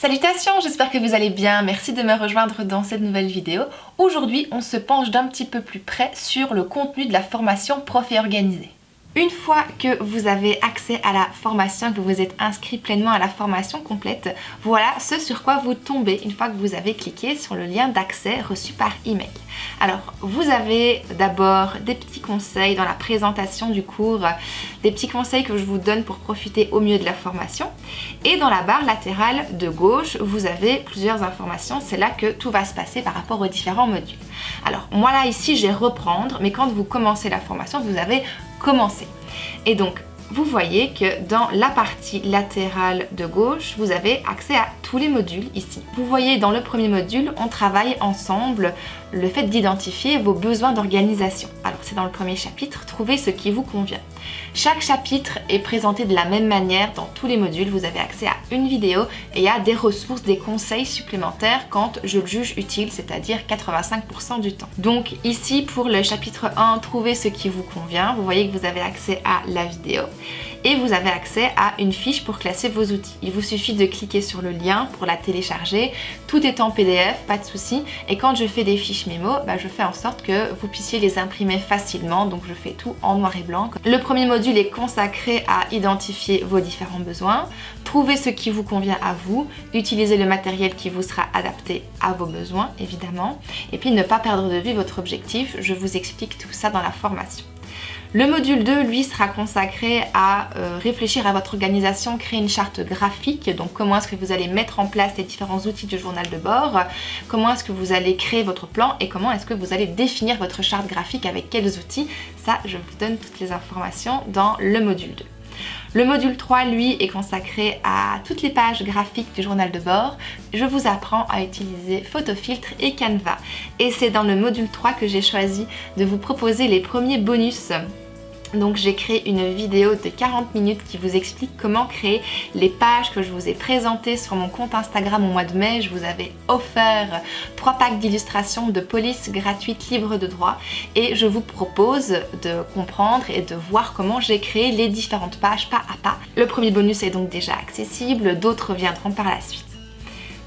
Salutations, j'espère que vous allez bien, merci de me rejoindre dans cette nouvelle vidéo. Aujourd'hui, on se penche d'un petit peu plus près sur le contenu de la formation Prof et Organisé. Une fois que vous avez accès à la formation, que vous êtes inscrit pleinement à la formation complète, voilà ce sur quoi vous tombez une fois que vous avez cliqué sur le lien d'accès reçu par email. Alors, vous avez d'abord des petits conseils dans la présentation du cours, des petits conseils que je vous donne pour profiter au mieux de la formation. Et dans la barre latérale de gauche, vous avez plusieurs informations. C'est là que tout va se passer par rapport aux différents modules. Alors, moi là, ici, j'ai reprendre, mais quand vous commencez la formation, vous avez commencé. Et donc, vous voyez que dans la partie latérale de gauche, vous avez accès à tous les modules ici. Vous voyez dans le premier module, on travaille ensemble le fait d'identifier vos besoins d'organisation. Alors c'est dans le premier chapitre, trouvez ce qui vous convient. Chaque chapitre est présenté de la même manière dans tous les modules. Vous avez accès à une vidéo et à des ressources, des conseils supplémentaires quand je le juge utile, c'est-à-dire 85% du temps. Donc ici pour le chapitre 1, trouvez ce qui vous convient. Vous voyez que vous avez accès à la vidéo. Et vous avez accès à une fiche pour classer vos outils. Il vous suffit de cliquer sur le lien pour la télécharger. Tout est en PDF, pas de souci. Et quand je fais des fiches mémo, je fais en sorte que vous puissiez les imprimer facilement. Donc je fais tout en noir et blanc. Le premier module est consacré à identifier vos différents besoins, trouver ce qui vous convient à vous, utiliser le matériel qui vous sera adapté à vos besoins, évidemment. Et puis ne pas perdre de vue votre objectif. Je vous explique tout ça dans la formation. Le module 2, lui, sera consacré à réfléchir à votre organisation, créer une charte graphique, donc comment est-ce que vous allez mettre en place les différents outils du journal de bord, comment est-ce que vous allez créer votre plan et comment est-ce que vous allez définir votre charte graphique avec quels outils. Ça, je vous donne toutes les informations dans le module 2. Le module 3, lui, est consacré à toutes les pages graphiques du journal de bord. Je vous apprends à utiliser Photofiltre et Canva. Et c'est dans le module 3 que j'ai choisi de vous proposer les premiers bonus. Donc j'ai créé une vidéo de 40 minutes qui vous explique comment créer les pages que je vous ai présentées sur mon compte Instagram au mois de mai. Je vous avais offert 3 packs d'illustrations de police gratuites libres de droit et je vous propose de comprendre et de voir comment j'ai créé les différentes pages pas à pas. Le premier bonus est donc déjà accessible, d'autres viendront par la suite.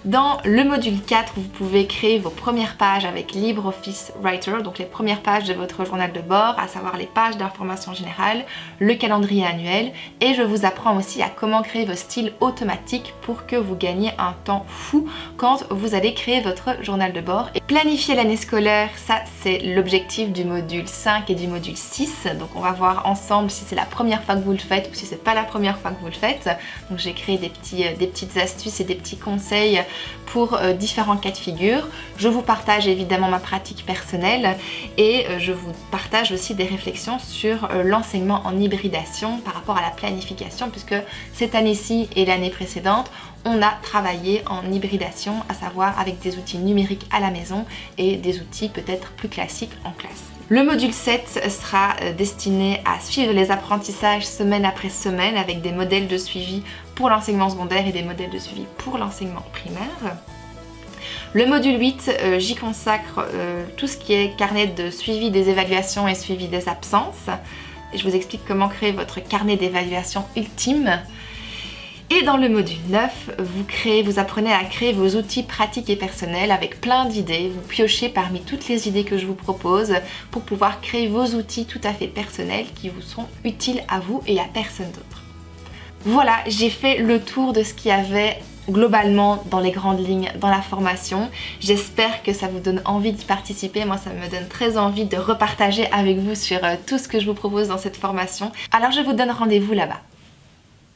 Dans le module 4, vous pouvez créer vos premières pages avec LibreOffice Writer, donc les premières pages de votre journal de bord, à savoir les pages d'information générale, le calendrier annuel, et je vous apprends aussi à comment créer vos styles automatiques pour que vous gagniez un temps fou quand vous allez créer votre journal de bord. Et planifier l'année scolaire, ça c'est l'objectif du module 5 et du module 6, donc on va voir ensemble si c'est la première fois que vous le faites ou si c'est pas la première fois que vous le faites. Donc j'ai créé des petites astuces et des petits conseils pour différents cas de figure. Je vous partage évidemment ma pratique personnelle et je vous partage aussi des réflexions sur l'enseignement en hybridation par rapport à la planification, puisque cette année-ci et l'année précédente, on a travaillé en hybridation, à savoir avec des outils numériques à la maison et des outils peut-être plus classiques en classe. Le module 7 sera destiné à suivre les apprentissages semaine après semaine avec des modèles de suivi pour l'enseignement secondaire et des modèles de suivi pour l'enseignement primaire. Le module 8, j'y consacre tout ce qui est carnet de suivi des évaluations et suivi des absences. Je vous explique comment créer votre carnet d'évaluation ultime. Et dans le module 9, vous apprenez à créer vos outils pratiques et personnels avec plein d'idées. Vous piochez parmi toutes les idées que je vous propose pour pouvoir créer vos outils tout à fait personnels qui vous sont utiles à vous et à personne d'autre. Voilà, j'ai fait le tour de ce qu'il y avait globalement dans les grandes lignes dans la formation. J'espère que ça vous donne envie d'y participer. Moi, ça me donne très envie de repartager avec vous sur tout ce que je vous propose dans cette formation. Alors je vous donne rendez-vous là-bas.